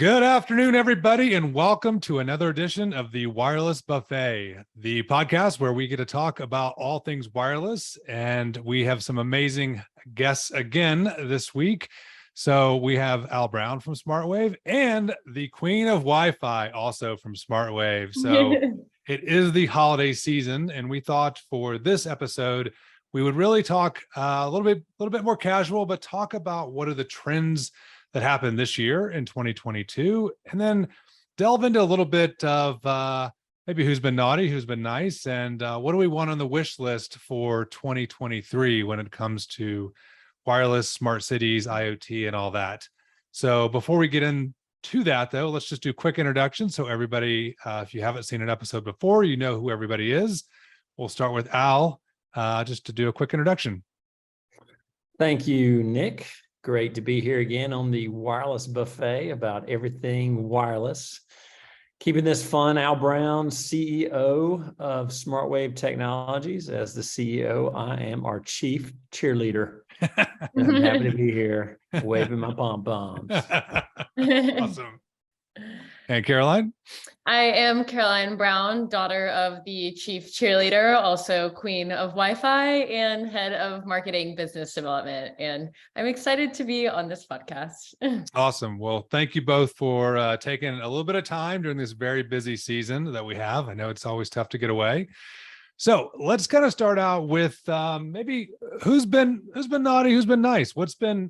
Good afternoon, everybody, and welcome to another edition of the Wireless Buffet, the podcast where we get to talk about all things wireless. And we have some amazing guests again this week. So we have Al Brown from SmartWAVE and the Queen of Wi-Fi also from SmartWAVE. So it is the holiday season, and we thought for this episode we would really talk a little bit more casual, but talk about what are the trends that happened this year in 2022, and then delve into a little bit of maybe who's been naughty, who's been nice, and what do we want on the wish list for 2023 when it comes to wireless, smart cities, IoT, and all that. So before we get into that, though, let's just do a quick introduction. So everybody, if you haven't seen an episode before, you know who everybody is. We'll start with Al, just to do a quick introduction. Thank you, Nick. Great to be here again on the Wireless Buffet about everything wireless. Keeping this fun, Al Brown, CEO of SmartWAVE Technologies. As the CEO, I am our chief cheerleader. I'm happy to be here, waving my pom-poms. Awesome. And Caroline? I am Caroline Brown, daughter of the chief cheerleader, also queen of Wi-Fi and head of marketing business development. And I'm excited to be on this podcast. Awesome. Well, thank you both for taking a little bit of time during this very busy season that we have. I know it's always tough to get away. So let's kind of start out with maybe who's been naughty, who's been nice, what's been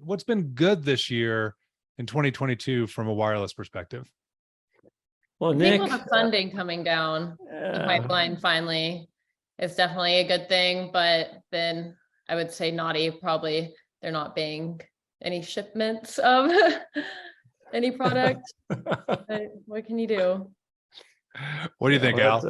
good this year in 2022 from a wireless perspective. Well, I Nick, think with the funding coming down the pipeline finally is definitely a good thing, but then I would say naughty, probably there not being any shipments of any product. But what can you do? What do you think, Al?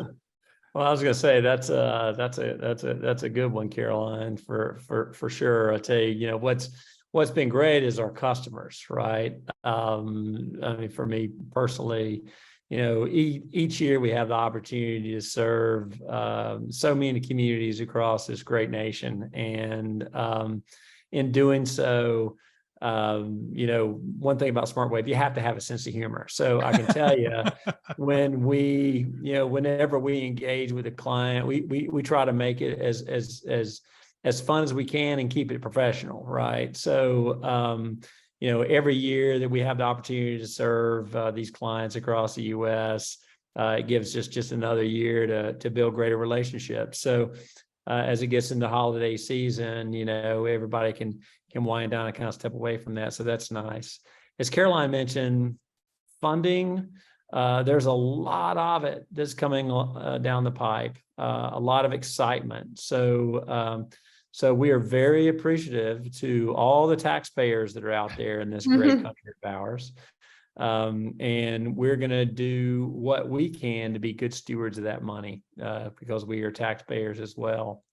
Well, I was going to say that's a good one, Caroline, for sure. I tell you, what's been great is our customers, right? I mean, for me personally, each year we have the opportunity to serve so many communities across this great nation, and in doing so, one thing about SmartWAVE, you have to have a sense of humor. So I can tell you, whenever we engage with a client, we try to make it as fun as we can and keep it professional, right? So every year that we have the opportunity to serve these clients across the U.S., it gives us just another year to build greater relationships. So as it gets into holiday season, everybody can wind down and kind of step away from that. So that's nice. As Caroline mentioned, funding, there's a lot of it that's coming down the pipe, a lot of excitement. So we are very appreciative to all the taxpayers that are out there in this great country of ours. And we're going to do what we can to be good stewards of that money because we are taxpayers as well,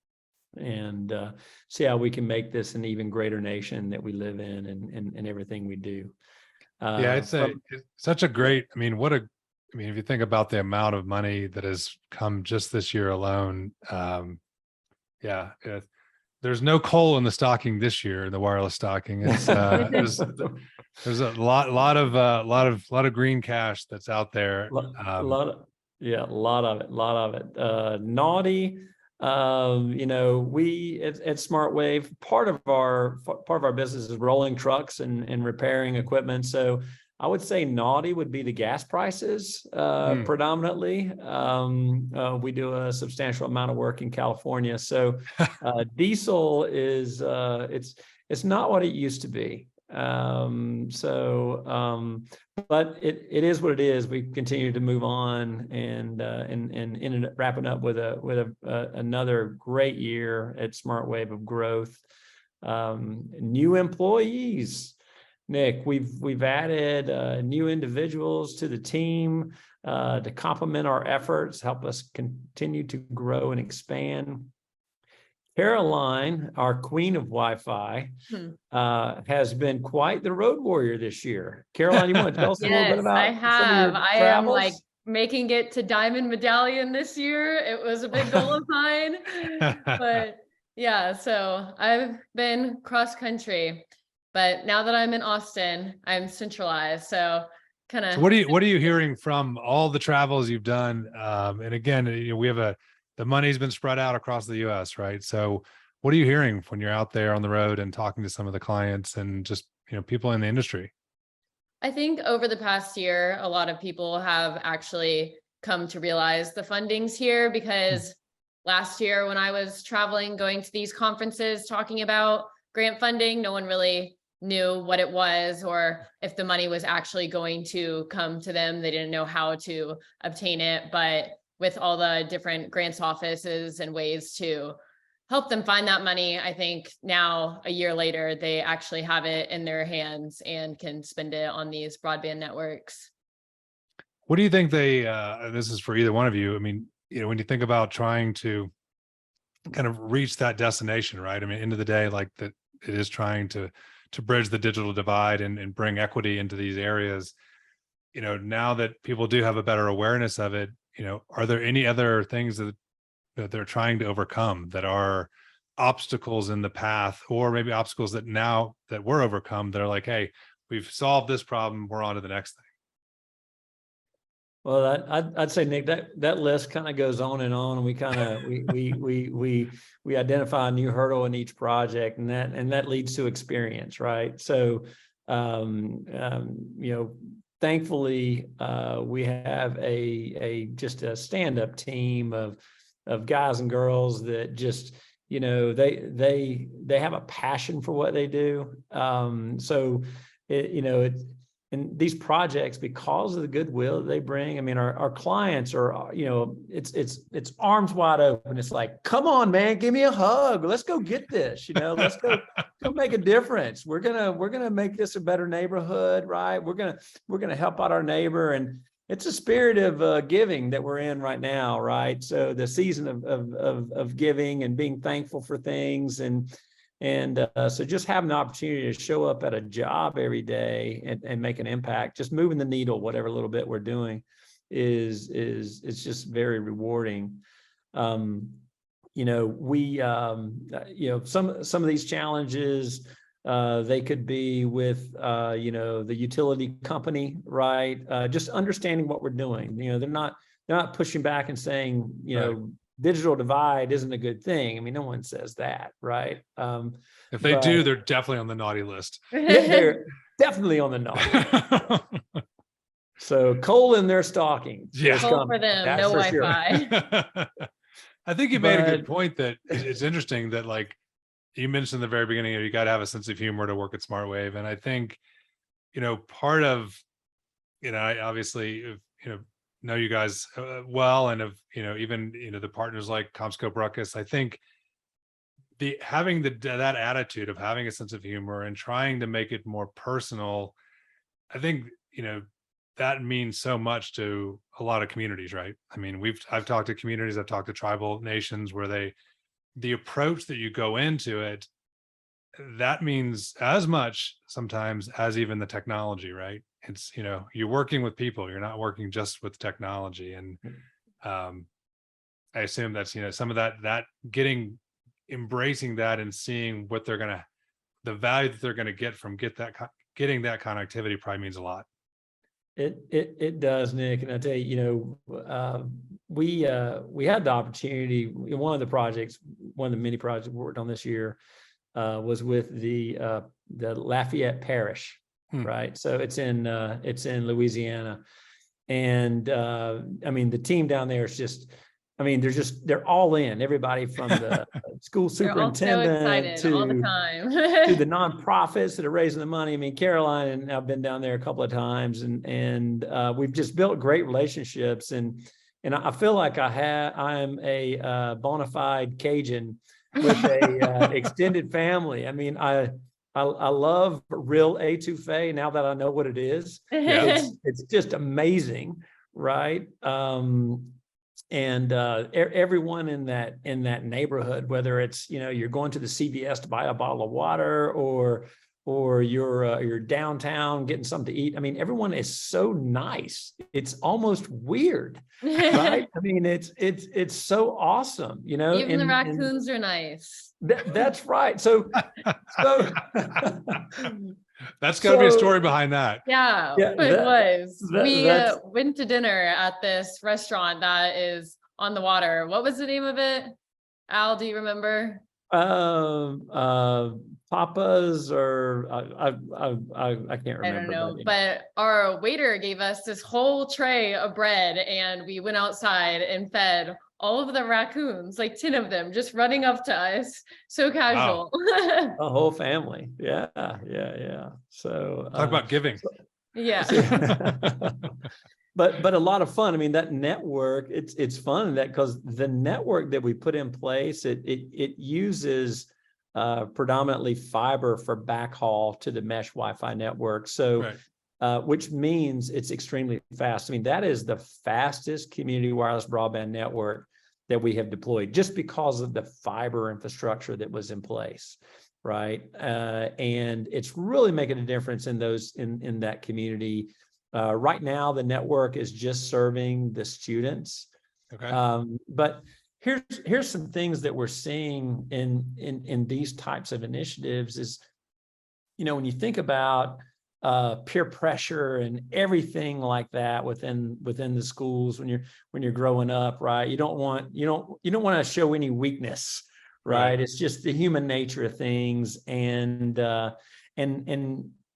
and see how we can make this an even greater nation that we live in and everything we do. Yeah, it's such a great, if you think about the amount of money that has come just this year alone, there's no coal in the stocking this year, in the wireless stocking. It's there's a lot of green cash that's out there. A lot of it. Naughty. We at SmartWAVE, part of our business is rolling trucks and repairing equipment. So I would say naughty would be the gas prices predominantly. We do a substantial amount of work in California, so diesel is it's not what it used to be. But it is what it is. We continue to move on and ended up wrapping up with another great year at SmartWAVE of growth. New employees. Nick, we've added new individuals to the team to complement our efforts, help us continue to grow and expand. Caroline, our queen of Wi-Fi, has been quite the road warrior this year. Caroline, you want to tell us a little bit about I have. some of your travels? I am making it to Diamond Medallion this year. It was a big goal of mine, but yeah, so I've been cross country. But now that I'm in Austin, I'm centralized. So kind of. So what are you hearing from all the travels you've done? And again, we have the money's been spread out across the US, right? So what are you hearing when you're out there on the road and talking to some of the clients and just, people in the industry? I think over the past year, a lot of people have actually come to realize the funding's here, because last year when I was traveling, going to these conferences, talking about grant funding, no one really knew what it was or if the money was actually going to come to them. They didn't know how to obtain it. But with all the different grants offices and ways to help them find that money, I think now, a year later, they actually have it in their hands and can spend it on these broadband networks. What do you think this is for either one of you. I mean, when you think about trying to kind of reach that destination, right? I mean, end of the day, like that, it is trying to bridge the digital divide and bring equity into these areas. Now that people do have a better awareness of it, are there any other things that they're trying to overcome that are obstacles in the path, or maybe obstacles that now that we're overcome, they're like, hey, we've solved this problem, we're on to the next thing? Well, I'd say, Nick, that list kind of goes on and on, and we kind of we identify a new hurdle in each project, and that leads to experience, right? So, thankfully, we have just a stand-up team of guys and girls that just, they have a passion for what they do. So and these projects, because of the goodwill that they bring, I mean, our clients are, it's arms wide open. It's like, come on, man, give me a hug. Let's go get this. Let's go make a difference. We're gonna make this a better neighborhood, right? We're gonna help out our neighbor, and it's a spirit of giving that we're in right now, right? So the season of giving and being thankful for things, and so just having the opportunity to show up at a job every day and make an impact, just moving the needle, whatever little bit we're doing, is just very rewarding. We some of these challenges, they could be with the utility company, right? Just understanding what we're doing. They're not pushing back and saying, right, digital divide isn't a good thing. I mean, no one says that, right? If they do, they're definitely on the naughty list. Yeah, they're definitely on the naughty. So coal in their stockings. Yeah, coal for them. That's no for Wi-Fi. Sure. I think you made a good point that it's interesting that, like you mentioned in the very beginning, you got to have a sense of humor to work at SmartWAVE. And I think, part of, I obviously, know you guys well, and of even the partners like CommScope Ruckus. I think having that attitude of having a sense of humor and trying to make it more personal, I think that means so much to a lot of communities, right? I mean, I've talked to communities, I've talked to tribal nations where the approach that you go into it, that means as much sometimes as even the technology, right? It's, you're working with people, you're not working just with technology. And I assume that's, some of that embracing that and seeing what the value that they're going to get from getting that connectivity probably means a lot. It does, Nick. And I tell you, we had the opportunity in one of the many projects we worked on this year, was with the Lafayette Parish. Right. So it's in Louisiana. And I mean, the team down there is just, I mean, they're all in. Everybody from the school superintendent to all the time. to the nonprofits that are raising the money. I mean, Caroline and I've been down there a couple of times, and we've just built great relationships. And I feel like I am a bona fide Cajun with a extended family. I mean, I love real etouffee now that I know what it is. Yeah. It's just amazing, right? And everyone in that neighborhood, whether it's you're going to the CVS to buy a bottle of water, or you're downtown getting something to eat. I mean, everyone is so nice. It's almost weird, right? I mean, it's so awesome, Even the raccoons are nice. That's right. So That's got to be a So- story behind that. Yeah, Yeah, it was. We that's- went to dinner at this restaurant that is on the water. What was the name of it? Al, do you remember? Papa's or I can't remember. I don't know, that. but our waiter gave us this whole tray of bread and we went outside and fed all of the raccoons, like 10 of them, just running up to us. So casual. A whole family. Yeah. So Talk about giving. Yeah. but a lot of fun. I mean, that network, it's fun that because the network that we put in place, it uses predominantly fiber for backhaul to the mesh Wi-Fi network. So which means it's extremely fast. I mean, that is the fastest community wireless broadband network that we have deployed just because of the fiber infrastructure that was in place, right? And it's really making a difference in those in that community. Right now, the network is just serving the students. Okay. But here's some things that we're seeing in these types of initiatives is, when you think about peer pressure and everything like that within the schools when you're growing up, right? You don't want to show any weakness, right? It's just the human nature of things. And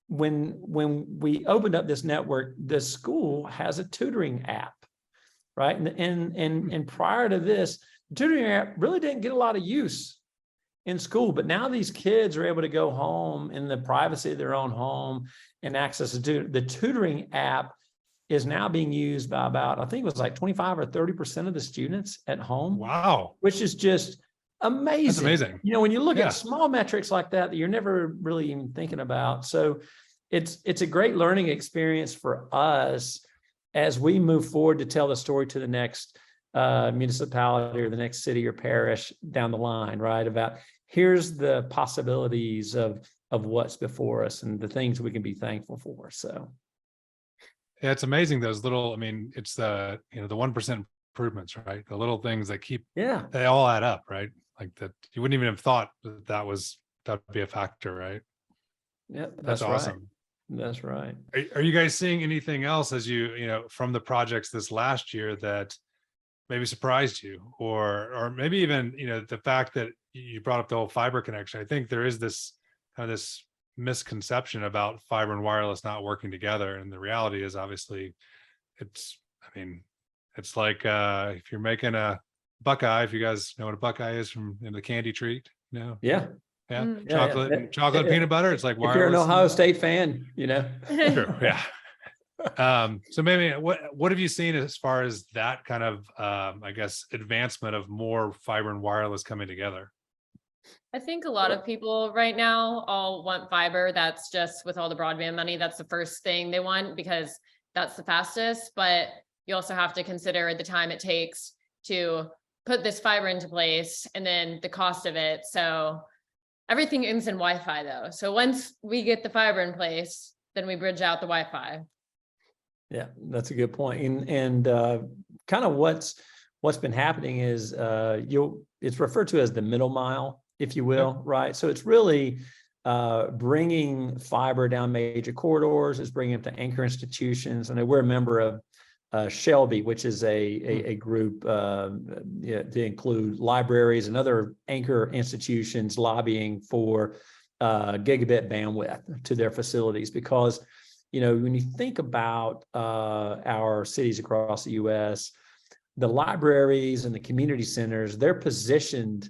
when we opened up this network, the school has a tutoring app, right? And prior to this, the tutoring app really didn't get a lot of use in school, but now these kids are able to go home in the privacy of their own home and access the tutoring app is now being used by about, I think it was like 25 or 30% of the students at home. Wow. Which is just amazing. That's amazing. When you look at small metrics like that you're never really even thinking about. So it's a great learning experience for us as we move forward to tell the story to the next municipality or the next city or parish down the line, right? About here's the possibilities of what's before us and the things we can be thankful for. So yeah, it's amazing those little, I mean, it's the, the 1% improvements, right? The little things that they all add up, right? Like that you wouldn't even have thought that would be a factor, right? Yeah, that's awesome. Right. That's right. Are you guys seeing anything else as you from the projects this last year that maybe surprised you, or maybe even the fact that you brought up the whole fiber connection? I think there is this kind of this misconception about fiber and wireless not working together, and the reality is obviously it's like if you're making a Buckeye, if you guys know what a Buckeye is from the candy treat, Yeah. Chocolate peanut butter. It's like wireless. If you're an Ohio State fan, True, yeah. So maybe what have you seen as far as that kind of I guess advancement of more fiber and wireless coming together? I think a lot of people right now all want fiber. That's just with all the broadband money, that's the first thing they want because that's the fastest. But you also have to consider the time it takes to put this fiber into place and then the cost of it. So everything ends in Wi-Fi though. So once we get the fiber in place, then we bridge out the Wi-Fi. Yeah, that's a good point. And kind of what's been happening is it's referred to as the middle mile, if you will, right? So it's really bringing fiber down major corridors. It's bringing it to anchor institutions. And we're a member of Shelby, which is a group to include libraries and other anchor institutions lobbying for gigabit bandwidth to their facilities. Because, when you think about our cities across the U.S., the libraries and the community centers, they're positioned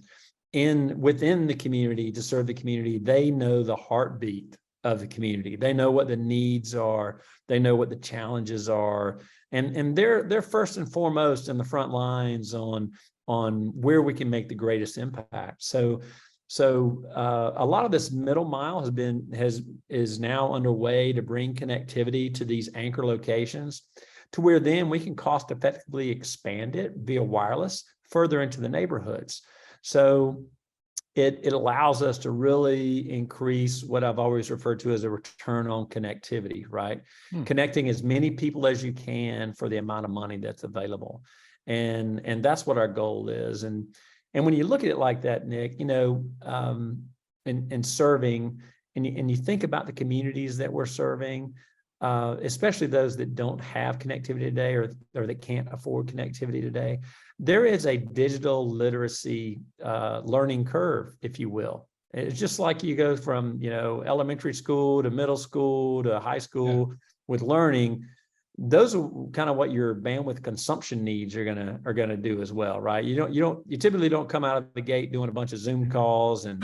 within the community to serve the community. They know the heartbeat of the community. They know what the needs are. They know what the challenges are. And they're first and foremost in the front lines on where we can make the greatest impact. So a lot of this middle mile is now underway to bring connectivity to these anchor locations to where then we can cost effectively expand it via wireless further into the neighborhoods. So it allows us to really increase what I've always referred to as a return on connectivity, right? Connecting as many people as you can for the amount of money that's available. And that's what our goal is. And when you look at it like that, Nick, in serving, and you think about the communities that we're serving, especially those that don't have connectivity today or that can't afford connectivity today, there is a digital literacy learning curve, if you will. It's just like you go from, elementary school to middle school to high school with learning. Those are kind of what your bandwidth consumption needs are gonna do as well, right? You typically don't come out of the gate doing a bunch of Zoom calls and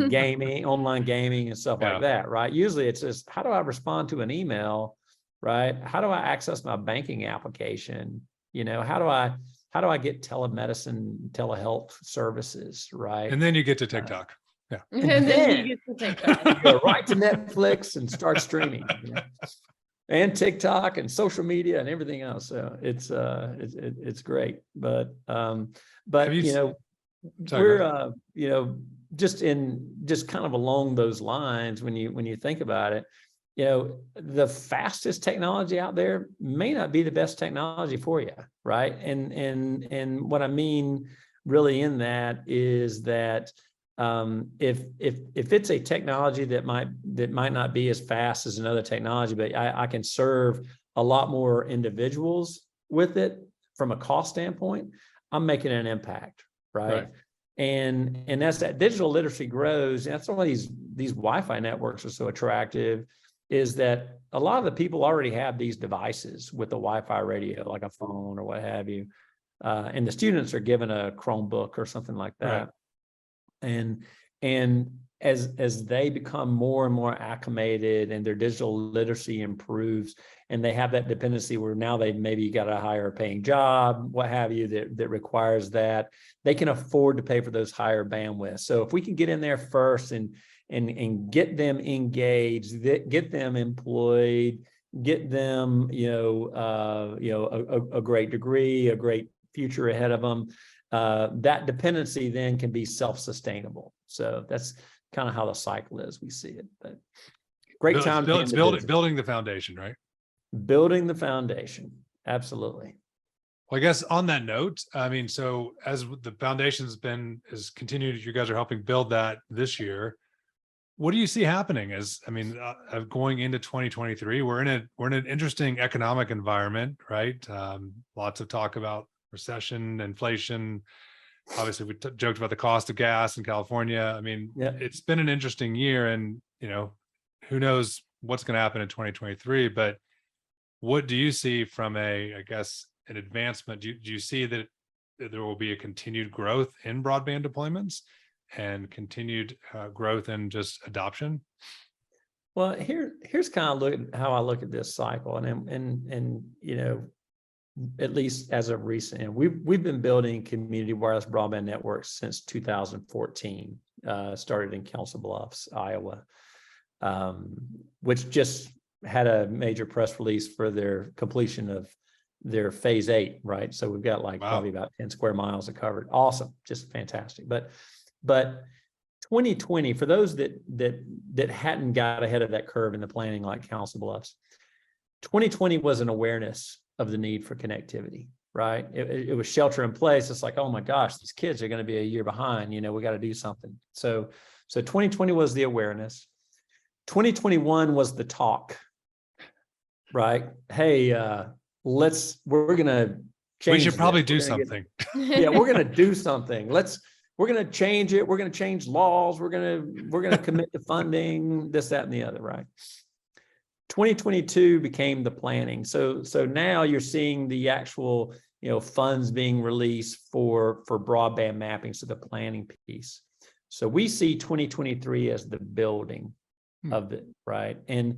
gaming, online gaming and stuff like that, right? Usually it's just, how do I respond to an email, right? How do I access my banking application? How do I get telemedicine, telehealth services, right? And then you get to TikTok. And then you get to TikTok. Go right to Netflix and start streaming. And TikTok and social media and everything else. So it's great. But we're just kind of along those lines, when you think about it, the fastest technology out there may not be the best technology for you, right? And what I mean really in that is that if it's a technology that might not be as fast as another technology, but I can serve a lot more individuals with it from a cost standpoint, I'm making an impact, right? And as that digital literacy grows, and that's why these Wi-Fi networks are so attractive, is that a lot of the people already have these devices with the Wi-Fi radio, like a phone or what have you, and the students are given a Chromebook or something like that. And as they become more and more acclimated and their digital literacy improves, and they have that dependency where now they maybe got a higher paying job, what have you, that requires that, they can afford to pay for those higher bandwidth. So if we can get in there first and get them engaged, get them employed, get them a great degree, a great future ahead of them, that dependency then can be self-sustainable. So that's kind of how the cycle is. We see it. But great time. It's building the foundation, right? Building the foundation. Absolutely. Well, I guess on that note, I mean, so as the foundation's is continued, you guys are helping build that this year. What do you see happening going into 2023? We're in an interesting economic environment, right? Lots of talk about recession, inflation. Obviously, we joked about the cost of gas in California. I mean, It's been an interesting year, and who knows what's going to happen in 2023. But what do you see from an advancement? Do you see that there will be a continued growth in broadband deployments and continued growth in just adoption? Well, here's kind of how I look at this cycle, and at least as of recent, we've been building community wireless broadband networks since 2014. Started in Council Bluffs, Iowa, which just had a major press release for their completion of their phase 8, right? So we've got probably about 10 square miles of covered. Awesome, just fantastic. But 2020, for those that hadn't got ahead of that curve in the planning, like Council Bluffs, 2020 was an awareness of the need for connectivity, right? It was shelter in place. It's like, oh my gosh, these kids are going to be a year behind. We got to do something. So 2020 was the awareness. 2021 was the talk, right? Hey, we're going to change. We should probably do something. We're going to do something. We're going to change it. We're going to change laws. We're going to commit to funding this, that, and the other, right? 2022 became the planning. So now you're seeing the actual, funds being released for broadband mapping. So the planning piece. So we see 2023 as the building of it, right? And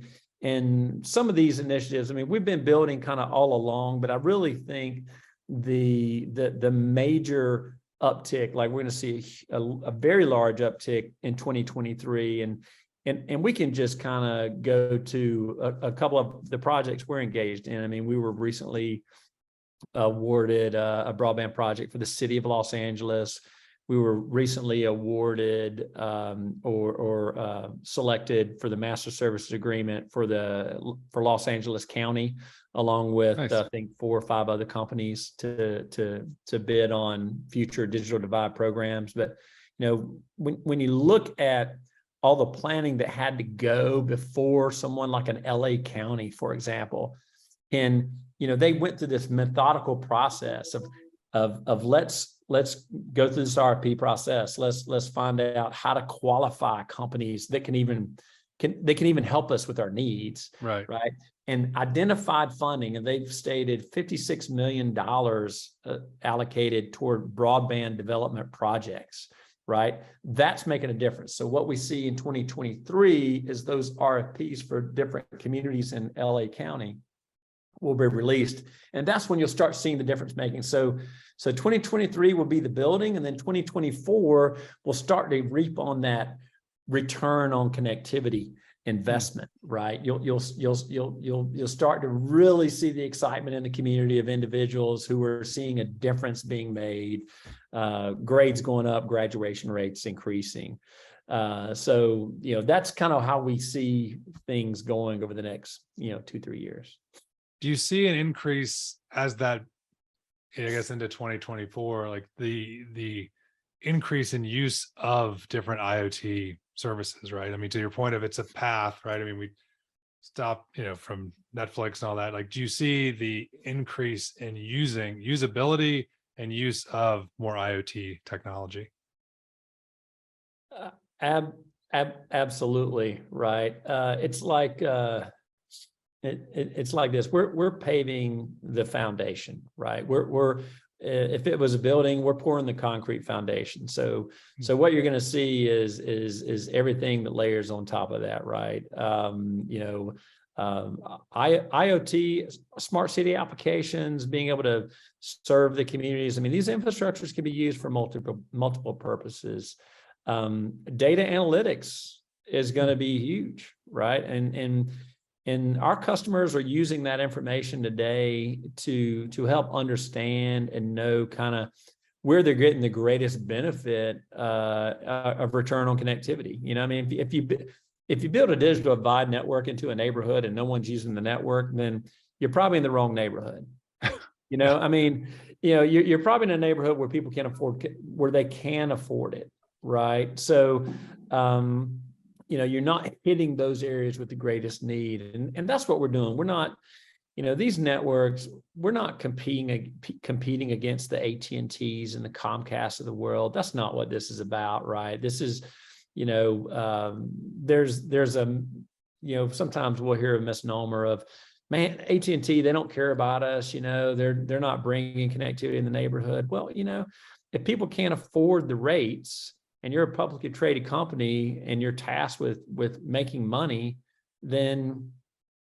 some of these initiatives, we've been building kind of all along, but I really think the major uptick, like we're going to see a very large uptick in 2023, and we can just kind of go to a couple of the projects we're engaged in. We were recently awarded a broadband project for the city of Los Angeles. We were recently awarded or selected for the master services agreement for Los Angeles County, along with Nice. I think 4 or 5 other companies to bid on future digital divide programs. But when you look at all the planning that had to go before someone like an LA County, for example. And, they went through this methodical process of let's go through this RFP process. Let's find out how to qualify companies that can even help us with our needs. Right. And identified funding, and they've stated $56 million allocated toward broadband development projects. Right. That's making a difference. So what we see in 2023 is those RFPs for different communities in LA County will be released. And that's when you'll start seeing the difference making. So 2023 will be the building, and then 2024 will start to reap on that return on connectivity investment, right? You'll start to really see the excitement in the community of individuals who are seeing a difference being made, grades going up, graduation rates increasing. So that's kind of how we see things going over the next 2-3 years. Do you see an increase as that, I guess, into 2024, like the increase in use of different IoT services, right? I mean, to your point of it's a path, right? I mean, we stop, from Netflix and all that. Like, do you see the increase in usability and use of more IoT technology? Absolutely, right. It's like it's like this. We're paving the foundation, right? We're if it was a building, we're pouring the concrete foundation. So what you're going to see is everything that layers on top of that, right? IoT, smart city applications, being able to serve the communities. I mean, these infrastructures can be used for multiple purposes. Data analytics is going to be huge, right? And our customers are using that information today to help understand and know kind of where they're getting the greatest benefit of return on connectivity. I mean, if you build a digital divide network into a neighborhood and no one's using the network, then you're probably in the wrong neighborhood. I mean, you're probably in a neighborhood where people where they can afford it, right? So, you're not hitting those areas with the greatest need. And that's what we're doing. We're not, these networks, we're not competing against the AT&Ts and the Comcast of the world. That's not what this is about, right? This is, there's a, sometimes we'll hear a misnomer of, man, AT&T, they don't care about us. They're not bringing connectivity in the neighborhood. Well, if people can't afford the rates, and you're a publicly traded company and you're tasked with making money, then,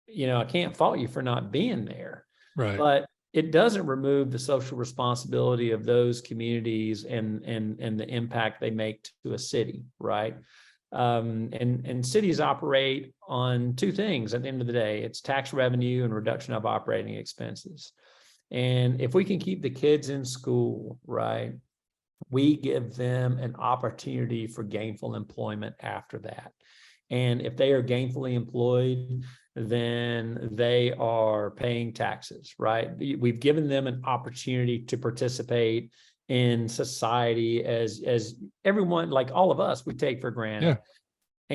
I can't fault you for not being there. Right. But it doesn't remove the social responsibility of those communities and the impact they make to a city, right? And cities operate on two things at the end of the day. It's tax revenue and reduction of operating expenses. And if we can keep the kids in school, right, we give them an opportunity for gainful employment after that. And if they are gainfully employed, then they are paying taxes, right? We've given them an opportunity to participate in society as everyone, like all of us, we take for granted. Yeah.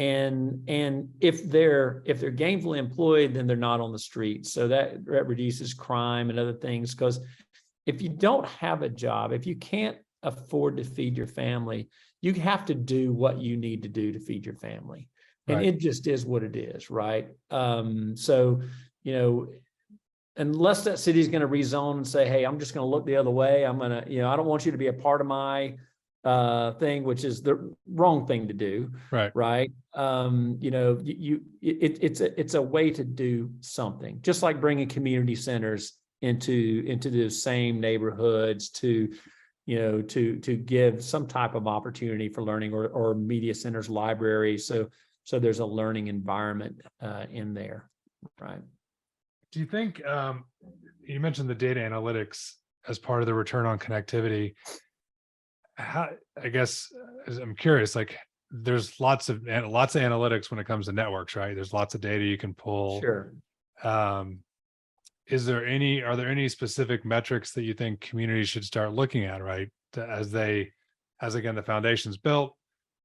And if they're gainfully employed, then they're not on the streets. So that reduces crime and other things. Because if you don't have a job, if you can't afford to feed your family, you have to do what you need to do to feed your family. And It just is what it is, right? So, unless that city is going to rezone and say, hey, I'm just going to look the other way. I'm going to, I don't want you to be a part of my thing, which is the wrong thing to do. Right. It's a way to do something, just like bringing community centers into the same neighborhoods to give some type of opportunity for learning, or media centers, libraries. So there's a learning environment in there, right? Do you think, you mentioned the data analytics as part of the return on connectivity? How, I guess, I'm curious, like there's lots of analytics when it comes to networks, right? There's lots of data you can pull. Sure. Are there any specific metrics that you think communities should start looking at, right? As again, the foundation's built,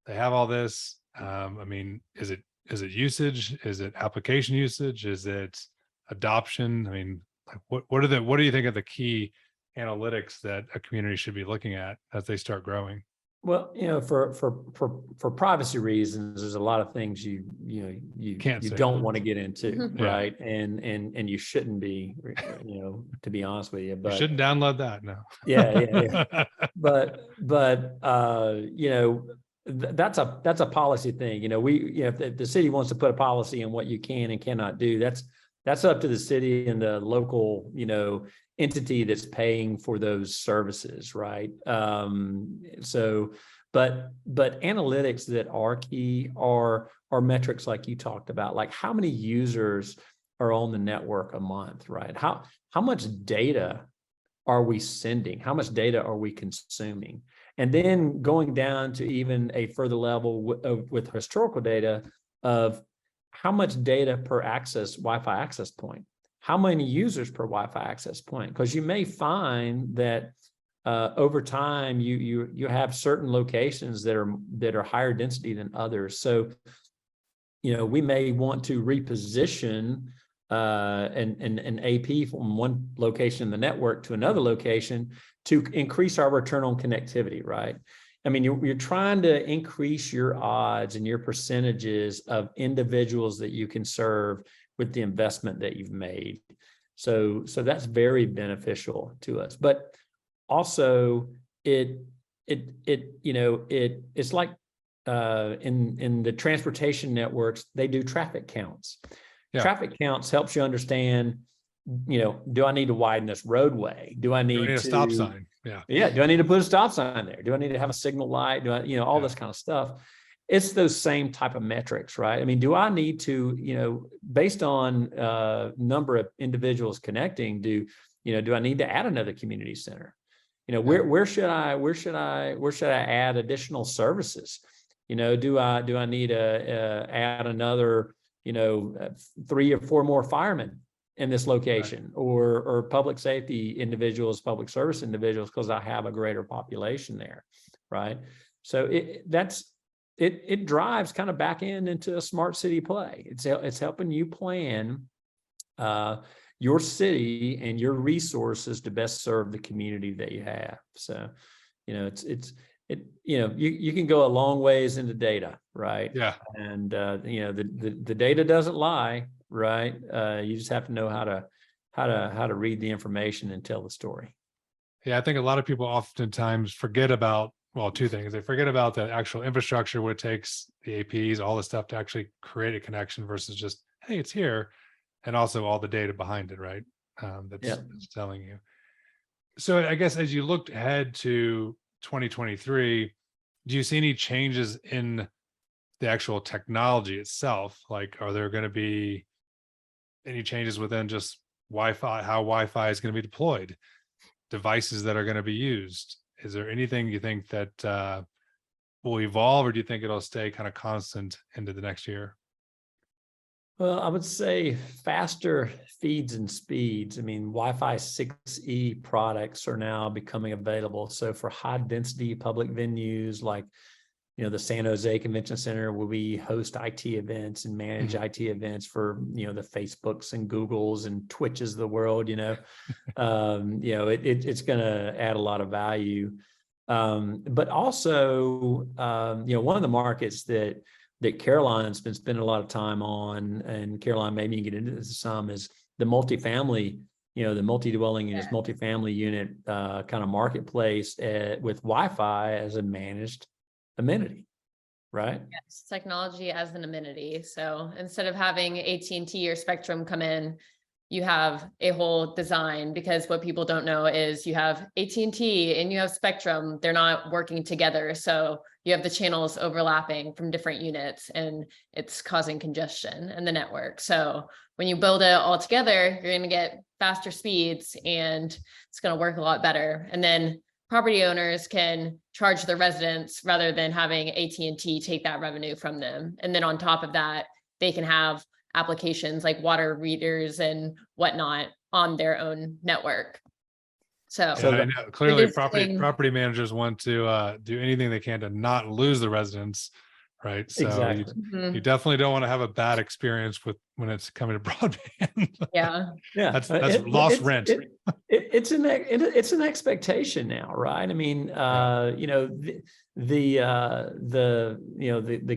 they have all this, I mean, is it usage? Is it application usage? Is it adoption? I mean, like what do you think are the key analytics that a community should be looking at as they start growing? Well, for privacy reasons, there's a lot of things you Can't say. don't want to get into, Yeah. right? And you shouldn't be, to be honest with you. You But shouldn't download that. No. yeah. But that's a policy thing. If the city wants to put a policy on what you can and cannot do, that's up to the city and the local, entity that's paying for those services, right? But analytics that are key are metrics like you talked about, like how many users are on the network a month, right? How much data are we sending? How much data are we consuming? And then going down to even a further level with historical data of how much data per Wi-Fi access point. How many users per Wi-Fi access point? Because you may find that over time you have certain locations that are higher density than others. So, we may want to reposition an AP from one location in the network to another location to increase our return on connectivity, right? I mean, you're trying to increase your odds and your percentages of individuals that you can serve with the investment that you've made. So that's very beneficial to us. But also it's like in the transportation networks, they do traffic counts. Yeah. Traffic counts helps you understand, do I need to widen this roadway? Do I need a stop sign? Yeah. Do I need to put a stop sign there? Do I need to have a signal light? Do I, all this kind of stuff. It's those same type of metrics, right? I mean, do I need to, based on number of individuals connecting, do I need to add another community center? Where should I add additional services? Do I need to add another, 3 or 4 more firemen in this location, right? or public safety individuals, public service individuals, because I have a greater population there, right? So it drives kind of back into a smart city play. It's helping you plan your city and your resources to best serve the community that you have. So, you can go a long ways into data, right? Yeah. And the data doesn't lie, right? You just have to know how to read the information and tell the story. Yeah, I think a lot of people oftentimes forget about, well, 2 things. They forget about the actual infrastructure, what it takes, the APs, all the stuff to actually create a connection versus just, hey, it's here. And also all the data behind it, right? That's telling you. So I guess as you looked ahead to 2023, do you see any changes in the actual technology itself? Like, are there going to be any changes within just Wi-Fi, how Wi-Fi is going to be deployed, devices that are going to be used? Is there anything you think that will evolve, or do you think it'll stay kind of constant into the next year? Well, I would say faster feeds and speeds. I mean, Wi-Fi 6E products are now becoming available. So for high density public venues like, the San Jose Convention Center, where we host IT events and manage IT events for, the Facebooks and Googles and Twitches of the world, it's going to add a lot of value. But also, one of the markets that Caroline's been spending a lot of time on, and Caroline, maybe you can get into this some, is the multifamily, the multi-dwelling units, multifamily unit kind of marketplace with Wi-Fi as a managed amenity, right? Yes, technology as an amenity. So instead of having AT&T or Spectrum come in, you have a whole design, because what people don't know is you have AT&T and you have Spectrum. They're not working together. So you have the channels overlapping from different units, and it's causing congestion in the network. So when you build it all together, you're going to get faster speeds and it's going to work a lot better. And then property owners can charge their residents rather than having AT&T take that revenue from them. And then on top of that, they can have applications like water readers and whatnot on their own network. So I know, clearly property managers want to do anything they can to not lose the residents right? So Exactly. you definitely don't want to have a bad experience with when it's coming to broadband. Yeah. Yeah, That's lost rent. It's an expectation now, right? I mean, you know, the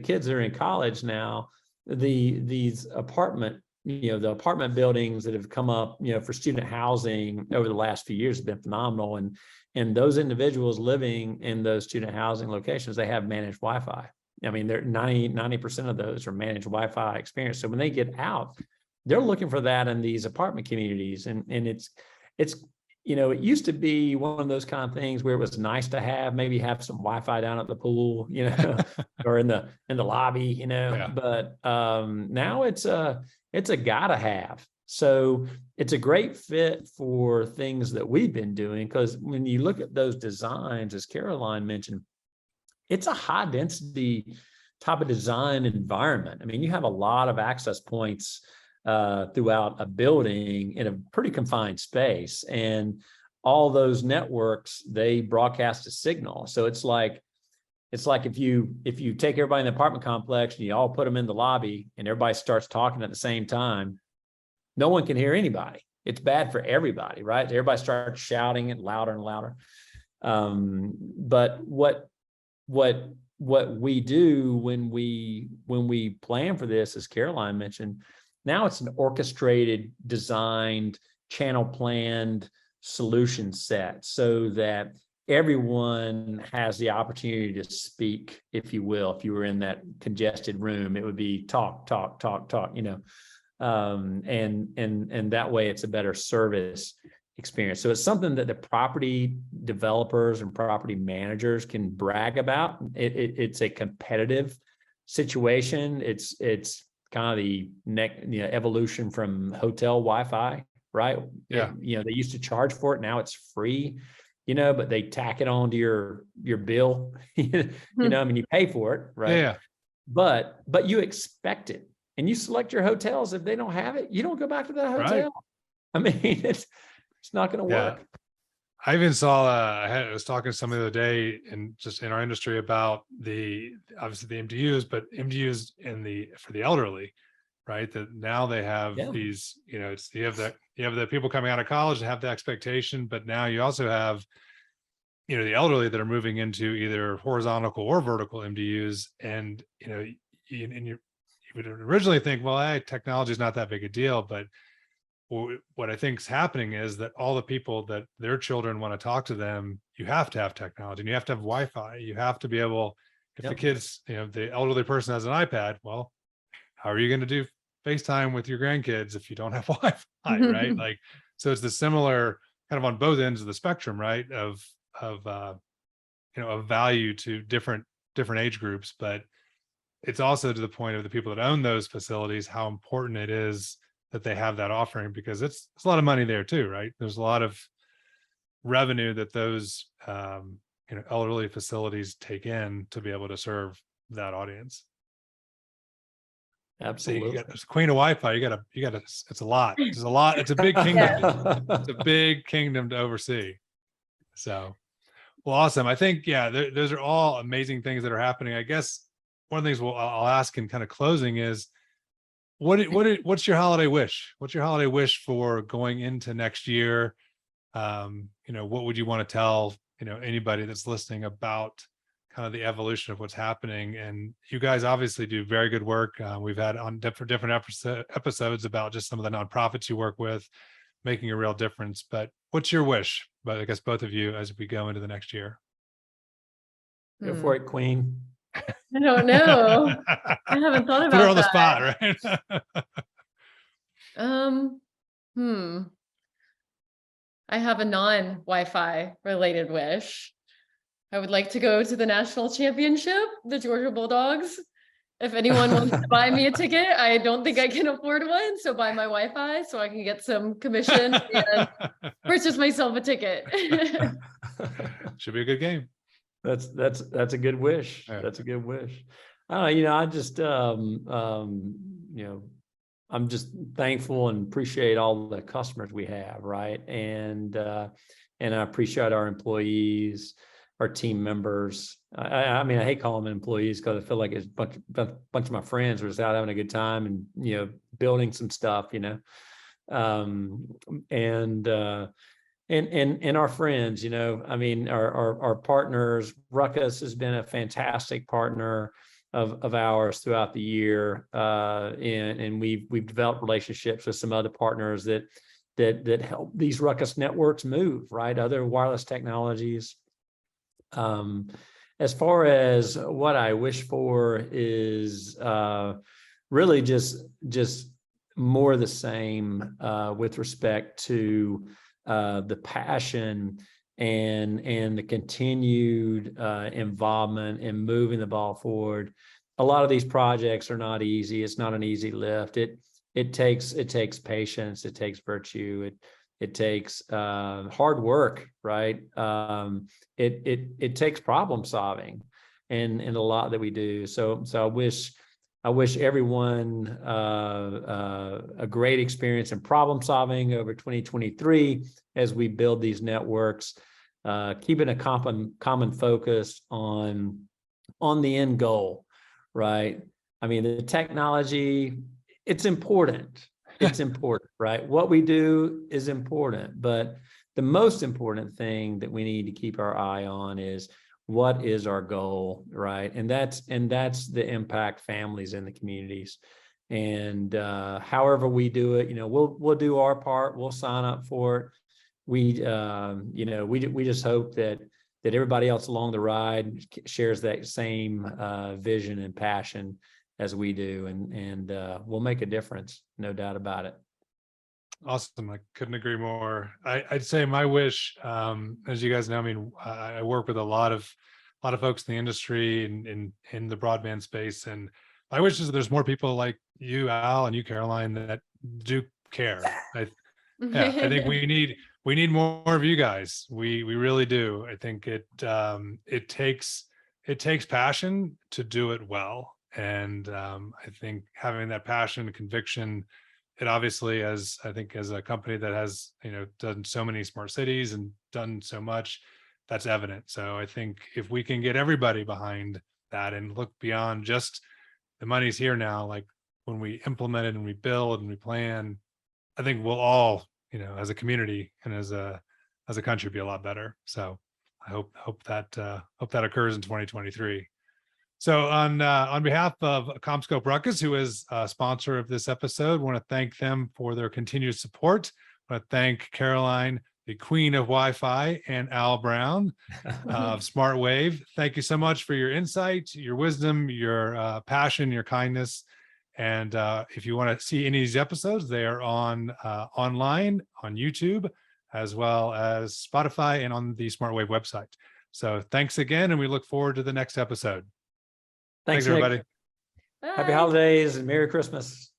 kids that are in college now, these the apartment buildings that have come up, you know, for student housing over the last few years have been phenomenal, and those individuals living in those student housing locations, they have managed Wi-Fi. I mean, they're 90% of those are managed Wi-Fi experience. So when they get out, they're looking for that in these apartment communities. And it's, you know, it used to be one of those kind of things where it was nice to have, maybe have some Wi-Fi down at the pool, you know, or in the lobby, you know, Yeah. but now it's a gotta have. So it's a great fit for things that we've been doing, because when you look at those designs, as Caroline mentioned, it's a high density type of design environment. I mean, you have a lot of access points throughout a building in a pretty confined space, and all those networks, they broadcast a signal. So it's like if you take everybody in the apartment complex and you all put them in the lobby and everybody starts talking at the same time, no one can hear anybody. It's bad for everybody, right? Everybody starts shouting it louder and louder. But what we do when we plan for this, as Caroline mentioned, now it's an orchestrated, designed, channel planned solution set, so that everyone has the opportunity to speak, if you will. If you were in that congested room, it would be talk, you know, and that way it's a better service experience. So it's something that the property developers and property managers can brag about. It's a competitive situation. It's kind of the evolution from hotel Wi-Fi, right? Yeah. You know, they used to charge for it. Now it's free, you know, but they tack it onto your bill. You know, I mean, you pay for it, right? Yeah. But you expect it, and you select your hotels. If they don't have it, you don't go back to that hotel. Right. I mean, it's not going to work. I even saw, I was talking to somebody the other day and just in our industry about obviously the MDUs, but MDUs for the elderly, right? That now they have these, you know, you have the people coming out of college and have the expectation, but now you also have, you know, the elderly that are moving into either horizontal or vertical MDUs. And, you know, you would originally think, well, hey, technology is not that big a deal, but what I think is happening is that all the people that their children want to talk to them, you have to have technology, and you have to have Wi-Fi. You have to be able, if the kids, you know, the elderly person has an iPad, well, how are you going to do FaceTime with your grandkids if you don't have Wi-Fi, right? Like, so it's the similar kind of on both ends of the spectrum, right? Of you know, of value to different age groups, but it's also to the point of the people that own those facilities, how important it is that they have that offering, because it's a lot of money there too, right? There's a lot of revenue that those you know, elderly facilities take in to be able to serve that audience. Absolutely. So you got queen of Wi-Fi. You got to. It's a lot. It's a lot. It's a big kingdom. It's a big kingdom to oversee. So, well, awesome. I think those are all amazing things that are happening. I guess one of the things I'll ask in kind of closing is, what's your holiday wish? What's your holiday wish for going into next year? You know, what would you want to tell, you know, anybody that's listening about kind of the evolution of what's happening? And you guys obviously do very good work. We've had on different episodes about just some of the nonprofits you work with, making a real difference. But what's your wish? But I guess both of you, as we go into the next year. Go for it, Queen. I don't know. I haven't thought about Put her on the that. spot, right? I have a non-Wi-Fi related wish. I would like to go to the national championship, the Georgia Bulldogs. If anyone wants to buy me a ticket, I don't think I can afford one. So buy my Wi-Fi so I can get some commission and purchase myself a ticket. Should be a good game. That's a good wish. Yeah. That's a good wish. You know, I just you know, I'm just thankful and appreciate all the customers we have, right? And I appreciate our employees, team members. I mean, I hate calling them employees because I feel like it's a bunch of my friends were just out having a good time and, you know, building some stuff, you know, and our friends, you know, I mean, our partners. Ruckus has been a fantastic partner of ours throughout the year, and we've developed relationships with some other partners that help these Ruckus networks move, right? Other wireless technologies. As far as what I wish for is really just more of the same with respect to the passion and the continued involvement in moving the ball forward. A lot of these projects are not easy. It's not an easy lift. It takes patience. It takes virtue. It takes hard work, right? It takes problem solving, and a lot that we do. So I wish everyone a great experience in problem solving over 2023 as we build these networks, keeping a common focus on the end goal, right? I mean, the technology, it's important. It's important, right? What we do is important, but the most important thing that we need to keep our eye on is what is our goal, right? And that's the impact families in the communities. And however we do it, you know, we'll do our part. We'll sign up for it. We just hope that everybody else along the ride shares that same vision and passion as we do, and we'll make a difference, no doubt about it. Awesome. I couldn't agree more. I'd say my wish, as you guys know, I mean, I work with a lot of folks in the industry and in the broadband space, and my wish is that there's more people like you, Al, and you, Caroline, that do care. I think we need more of you guys. We really do. I think it takes passion to do it well. And I think having that passion and conviction, it obviously, as a company that has, you know, done so many smart cities and done so much, that's evident. So I think if we can get everybody behind that and look beyond just the money's here now, like when we implement it and we build and we plan, I think we'll all, you know, as a community and as a country, be a lot better. So I hope that occurs in 2023. So on behalf of CommScope Ruckus, who is a sponsor of this episode, I want to thank them for their continued support. I want to thank Caroline, the queen of Wi-Fi, and Al Brown of SmartWAVE. Thank you so much for your insight, your wisdom, your passion, your kindness. And if you want to see any of these episodes, they are on online on YouTube, as well as Spotify and on the SmartWAVE website. So thanks again, and we look forward to the next episode. Thanks, everybody. Happy holidays and Merry Christmas.